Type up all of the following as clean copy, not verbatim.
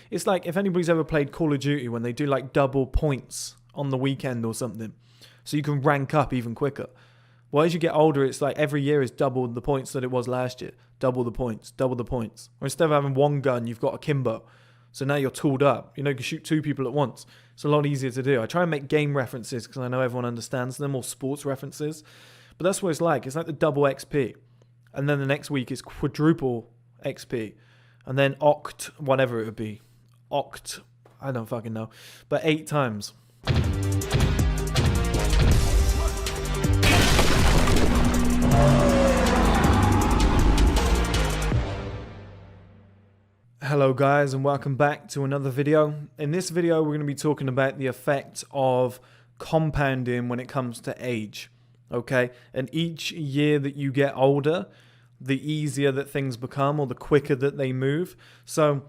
It's like if anybody's ever played Call of Duty when they do like double points on the weekend or something, so you can rank up even quicker. Well, as you get older, it's like every year is double the points that it was last year. Double the points, double the points. Or instead of having one gun, you've got a Kimbo. So now you're tooled up. You know, you can shoot two people at once. It's a lot easier to do. I try and make game references because I know everyone understands them, or sports references. But that's what it's like. It's like the double XP. And then the next week is quadruple XP. And then oct, whatever it would be. Oct, I don't fucking know. But 8 times. Hello guys, and welcome back to another video. In this video we're going to be talking about the effect of compounding when it comes to age. Okay, and each year that you get older, the easier that things become, or the quicker that they move. So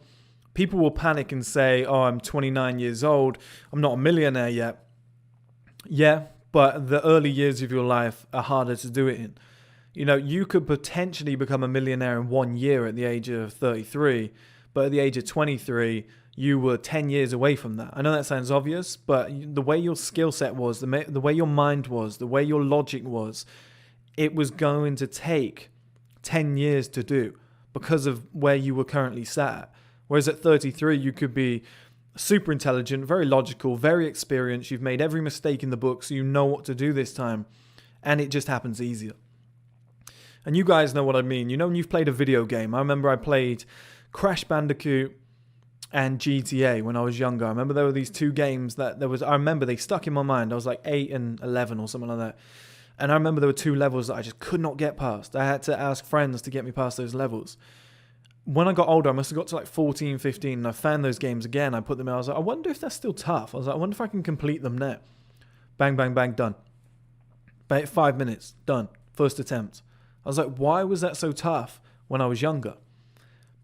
people will panic and say, oh, I'm 29 years old, I'm not a millionaire yet. Yeah, but the early years of your life are harder to do it in. You know, you could potentially become a millionaire in 1 year at the age of 33, but at the age of 23, you were 10 years away from that. I know that sounds obvious, but the way your skill set was, the way your mind was, the way your logic was, it was going to take 10 years to do because of where you were currently sat at. Whereas at 33, you could be super intelligent, very logical, very experienced. You've made every mistake in the book, so you know what to do this time. And it just happens easier. And you guys know what I mean. You know when you've played a video game. I remember I played Crash Bandicoot and GTA when I was younger. I remember there were these two games that I remember they stuck in my mind. I was like 8 and 11 or something like that. And I remember there were 2 levels that I just could not get past. I had to ask friends to get me past those levels. When I got older, I must have got to like 14, 15, and I found those games again. I put them in. I was like, I wonder if they're still tough. I was like, I wonder if I can complete them now. Bang, bang, bang, done. 5 minutes, done. First attempt. I was like, why was that so tough when I was younger?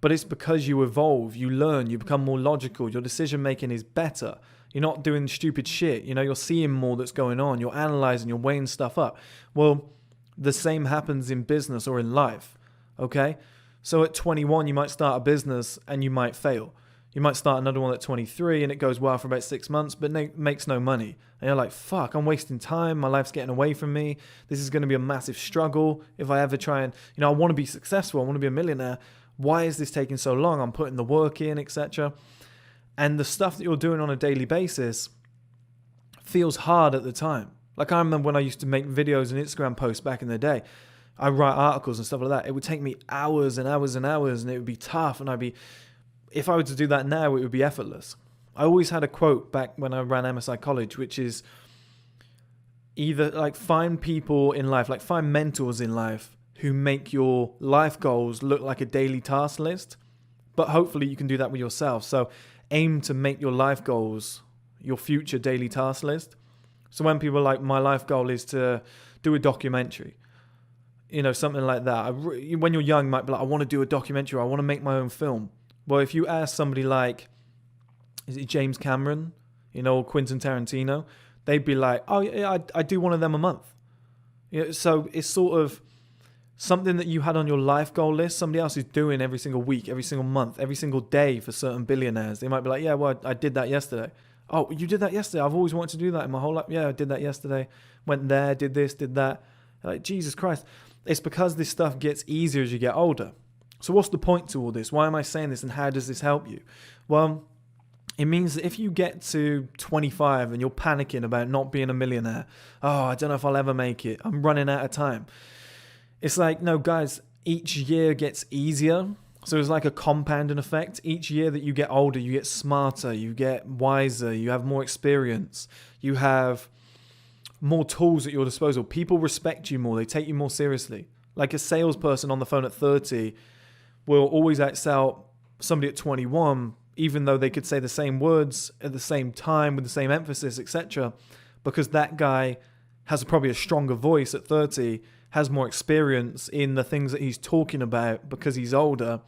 But it's because you evolve, you learn, you become more logical, your decision making is better. You're not doing stupid shit, you know, you're seeing more that's going on, you're analyzing, you're weighing stuff up. Well, the same happens in business or in life, okay? So at 21, you might start a business and you might fail. You might start another one at 23 and it goes well for about 6 months, but makes no money. And you're like, fuck, I'm wasting time. My life's getting away from me. This is going to be a massive struggle if I ever try and, you know, I want to be successful. I want to be a millionaire. Why is this taking so long? I'm putting the work in, etc. And the stuff that you're doing on a daily basis feels hard at the time. Like I remember when I used to make videos and Instagram posts back in the day. I write articles and stuff like that. It would take me hours and hours and hours and it would be tough. And if I were to do that now, it would be effortless. I always had a quote back when I ran MSI College, which is either like find people in life, like find mentors in life who make your life goals look like a daily task list. But hopefully you can do that with yourself. So aim to make your life goals your future daily task list. So when people are like, my life goal is to do a documentary, you know, something like that. When you're young, you might be like, I want to do a documentary. I want to make my own film. Well, if you ask somebody like, is it James Cameron, you know, or Quentin Tarantino, they'd be like, oh yeah, I do one of them a month. You know, so it's sort of something that you had on your life goal list, somebody else is doing every single week, every single month, every single day for certain billionaires. They might be like, yeah, well, I did that yesterday. Oh, you did that yesterday? I've always wanted to do that in my whole life. Yeah, I did that yesterday. Went there, did this, did that. Like, Jesus Christ. It's because this stuff gets easier as you get older. So what's the point to all this? Why am I saying this and how does this help you? Well, it means that if you get to 25 and you're panicking about not being a millionaire, oh, I don't know if I'll ever make it. I'm running out of time. It's like, no, guys, each year gets easier. So it's like a compounding effect. Each year that you get older, you get smarter, you get wiser, you have more experience, you have more tools at your disposal. People respect you more. They take you more seriously. Like a salesperson on the phone at 30 will always outsell somebody at 21, even though they could say the same words at the same time with the same emphasis, etc. Because that guy has probably a stronger voice at 30, has more experience in the things that he's talking about because he's older,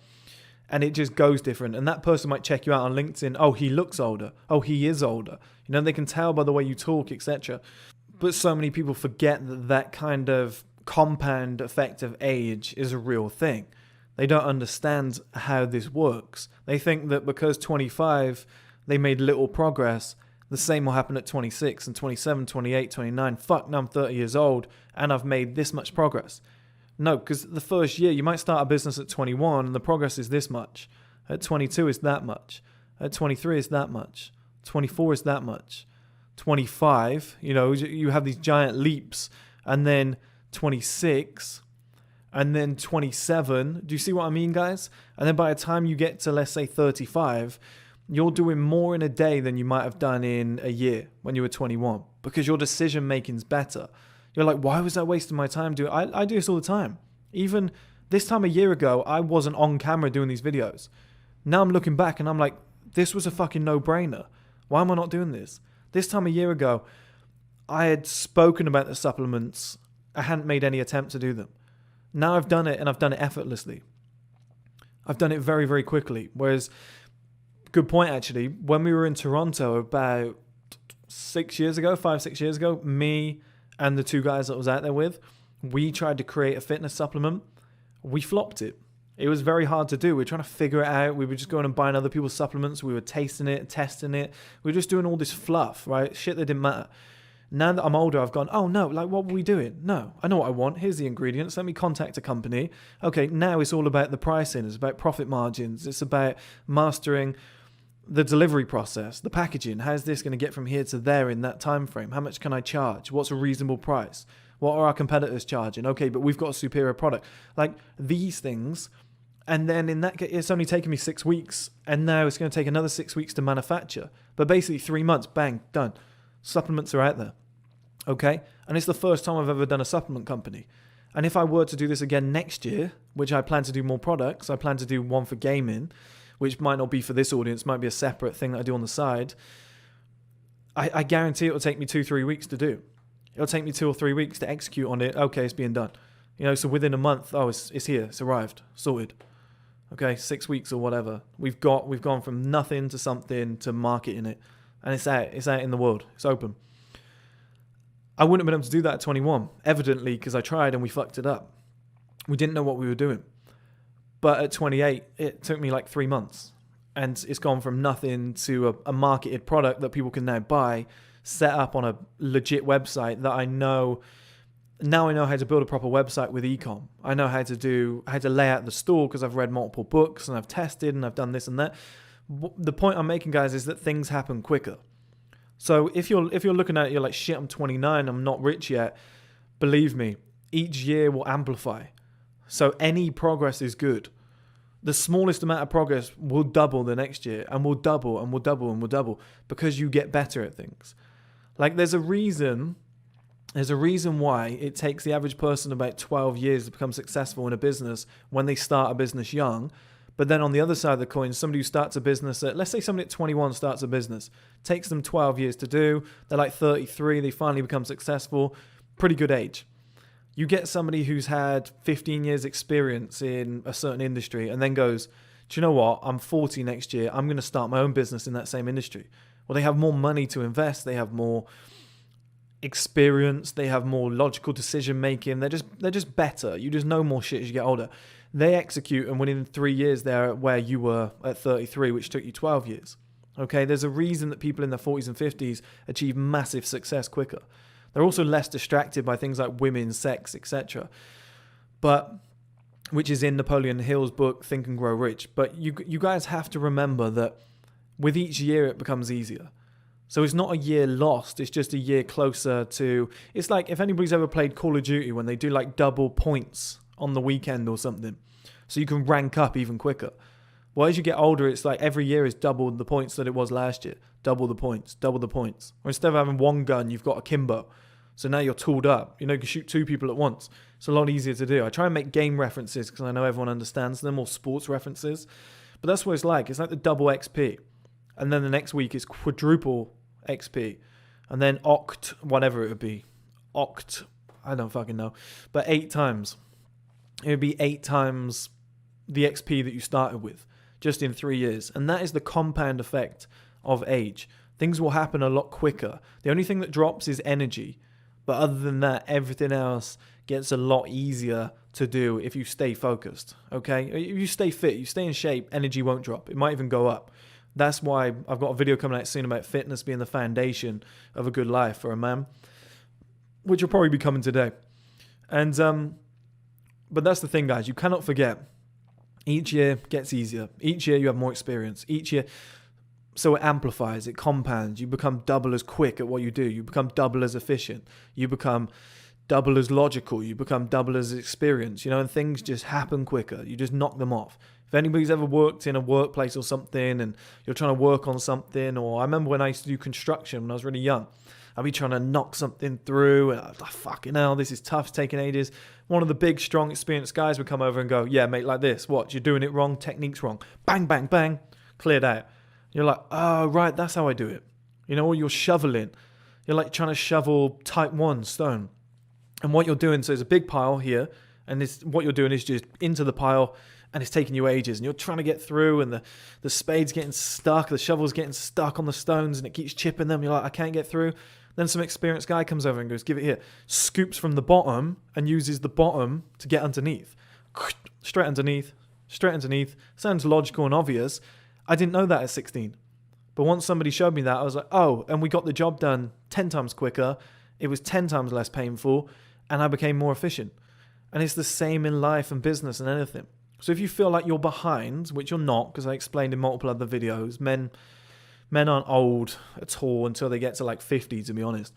and it just goes different. And that person might check you out on LinkedIn. Oh, he looks older. Oh, he is older. You know, they can tell by the way you talk, etc. But so many people forget that that kind of compound effect of age is a real thing. They don't understand how this works. They think that because 25, they made little progress, the same will happen at 26 and 27, 28, 29. Fuck, now I'm 30 years old and I've made this much progress. No, because the first year, you might start a business at 21 and the progress is this much. At 22, it's that much. At 23, it's that much. 24 is that much. 25, you have these giant leaps. And then 26, and then 27. Do you see what I mean, guys? And then by the time you get to, let's say, 35, you're doing more in a day than you might have done in a year when you were 21, because your decision making's better. You're like, why was I wasting my time doing it? I do this all the time. Even this time a year ago, I wasn't on camera doing these videos. Now I'm looking back and I'm like, this was a fucking no-brainer. Why am I not doing this? This time a year ago, I had spoken about the supplements. I hadn't made any attempt to do them. Now I've done it, and I've done it effortlessly. I've done it very, very quickly. Whereas, good point actually, when we were in Toronto about 5-6 years ago, me and the two guys that I was out there with, we tried to create a fitness supplement. We flopped it. It was very hard to do. We were trying to figure it out. We were just going and buying other people's supplements. We were tasting it, testing it. We were just doing all this fluff, right? Shit that didn't matter. Now that I'm older, I've gone, oh no, like what were we doing? No, I know what I want. Here's the ingredients. Let me contact a company. Okay, now it's all about the pricing. It's about profit margins. It's about mastering the delivery process, the packaging. How's this going to get from here to there in that time frame? How much can I charge? What's a reasonable price? What are our competitors charging? Okay, but we've got a superior product. Like these things. And then in that case, it's only taken me 6 weeks. And now it's going to take another 6 weeks to manufacture. But basically 3 months, bang, done. Supplements are out there. Okay? And it's the first time I've ever done a supplement company. And if I were to do this again next year, which I plan to do more products, I plan to do one for gaming, which might not be for this audience, might be a separate thing that I do on the side. I guarantee it will take me 2-3 weeks to do. It'll take me 2 or 3 weeks to execute on it. Okay, it's being done. So within a month, it's here, it's arrived, sorted. Okay, 6 weeks or whatever. We've gone from nothing to something to marketing it. And it's out in the world. It's open. I wouldn't have been able to do that at 21, evidently, because I tried and we fucked it up. We didn't know what we were doing. But at 28, it took me like 3 months. And it's gone from nothing to a marketed product that people can now buy, set up on a legit website that I know. Now I know how to build a proper website with ecom. I know how to lay out the store because I've read multiple books and I've tested and I've done this and that. The point I'm making, guys, is that things happen quicker. So if you're looking at it, you're like, shit, I'm 29, I'm not rich yet. Believe me, each year will amplify. So any progress is good. The smallest amount of progress will double the next year, and will double and will double and will double because you get better at things. Like there's a reason why it takes the average person about 12 years to become successful in a business when they start a business young. But then on the other side of the coin, somebody who starts a business let's say somebody at 21 starts a business, takes them 12 years to do. They're like 33, they finally become successful. Pretty good age. You get somebody who's had 15 years experience in a certain industry and then goes, do you know what? I'm 40 next year. I'm going to start my own business in that same industry. Well, they have more money to invest. They have more experience. They have more logical decision making. They're just better. You just know more shit as you get older. They execute, and within 3 years they're where you were at 33, which took you 12 years. Okay, there's a reason that people in their 40s and 50s achieve massive success quicker. They're also less distracted by things like women, sex, etc. But which is in Napoleon Hill's book, Think and Grow Rich. But you guys have to remember that with each year it becomes easier. So it's not a year lost, it's just a year closer to... It's like if anybody's ever played Call of Duty when they do like double points on the weekend or something. So you can rank up even quicker. Well, as you get older, it's like every year is double the points that it was last year. Double the points, double the points. Or instead of having one gun, you've got a Kimbo. So now you're tooled up. You can shoot 2 people at once. It's a lot easier to do. I try and make game references because I know everyone understands them, or sports references. But that's what it's like. It's like the double XP. And then the next week is quadruple XP. And then oct, whatever it would be. Oct, I don't fucking know. But 8 times. It would be 8 times the XP that you started with, just in 3 years. And that is the compound effect of age. Things will happen a lot quicker. The only thing that drops is energy. But other than that, everything else gets a lot easier to do if you stay focused, okay? If you stay fit, you stay in shape, energy won't drop. It might even go up. That's why I've got a video coming out soon about fitness being the foundation of a good life for a man, which will probably be coming today. And but that's the thing, guys. You cannot forget, each year gets easier. Each year you have more experience. Each year, so it amplifies, it compounds. You become double as quick at what you do. You become double as efficient. You become double as logical. You become double as experienced, and things just happen quicker. You just knock them off. If anybody's ever worked in a workplace or something and you're trying to work on something, or I remember when I used to do construction when I was really young, I'd be trying to knock something through and I was like, fucking hell, this is tough, it's taking ages. One of the big, strong, experienced guys would come over and go, yeah, mate, like this. What? You're doing it wrong, technique's wrong. Bang, bang, bang, cleared out. You're like, oh, right, that's how I do it. Or you're shoveling. You're like trying to shovel type 1 stone. And what you're doing, so there's a big pile here, and what you're doing is just into the pile, and it's taking you ages, and you're trying to get through, and the spade's getting stuck, the shovel's getting stuck on the stones, and it keeps chipping them. You're like, I can't get through. Then some experienced guy comes over and goes, give it here. Scoops from the bottom and uses the bottom to get underneath. Straight underneath. Sounds logical and obvious. I didn't know that at 16. But once somebody showed me that, I was like, oh, and we got the job done 10 times quicker. It was 10 times less painful, and I became more efficient. And it's the same in life and business and anything. So if you feel like you're behind, which you're not, because I explained in multiple other videos, men aren't old at all until they get to like 50, to be honest.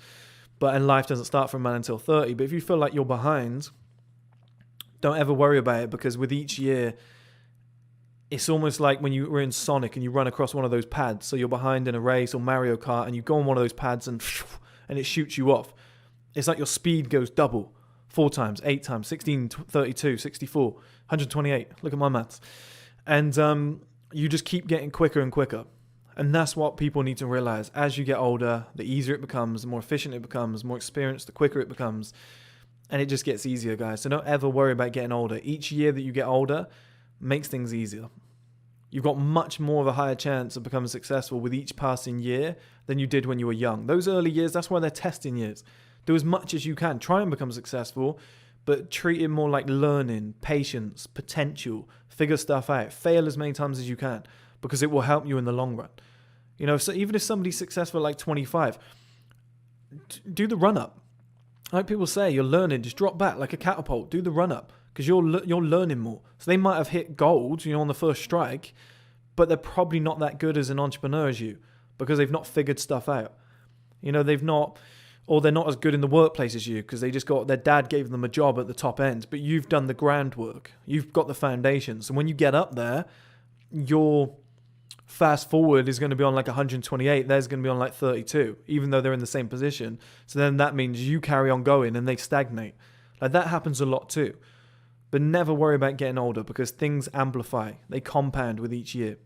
And life doesn't start for a man until 30. But if you feel like you're behind, don't ever worry about it, because with each year, it's almost like when you were in Sonic and you run across one of those pads. So you're behind in a race or Mario Kart and you go on one of those pads and it shoots you off. It's like your speed goes double. 4 times, 8 times, 16, 32, 64, 128. Look at my maths. And you just keep getting quicker and quicker. And that's what people need to realize. As you get older, the easier it becomes, the more efficient it becomes, the more experienced, the quicker it becomes. And it just gets easier, guys. So don't ever worry about getting older. Each year that you get older makes things easier. You've got much more of a higher chance of becoming successful with each passing year than you did when you were young. Those early years, that's why they're testing years. Do as much as you can. Try and become successful, but treat it more like learning, patience, potential. Figure stuff out. Fail as many times as you can, because it will help you in the long run. So even if somebody's successful at like 25, do the run-up. Like people say, you're learning, just drop back like a catapult. Do the run-up, because you're learning more. So they might have hit gold, on the first strike, but they're probably not that good as an entrepreneur as you, because they've not figured stuff out. They've not... Or they're not as good in the workplace as you, because they just their dad gave them a job at the top end, but you've done the groundwork. You've got the foundations. And when you get up there, your fast forward is going to be on like 128. Theirs going to be on like 32, even though they're in the same position. So then that means you carry on going and they stagnate. Like that happens a lot too. But never worry about getting older, because things amplify. They compound with each year.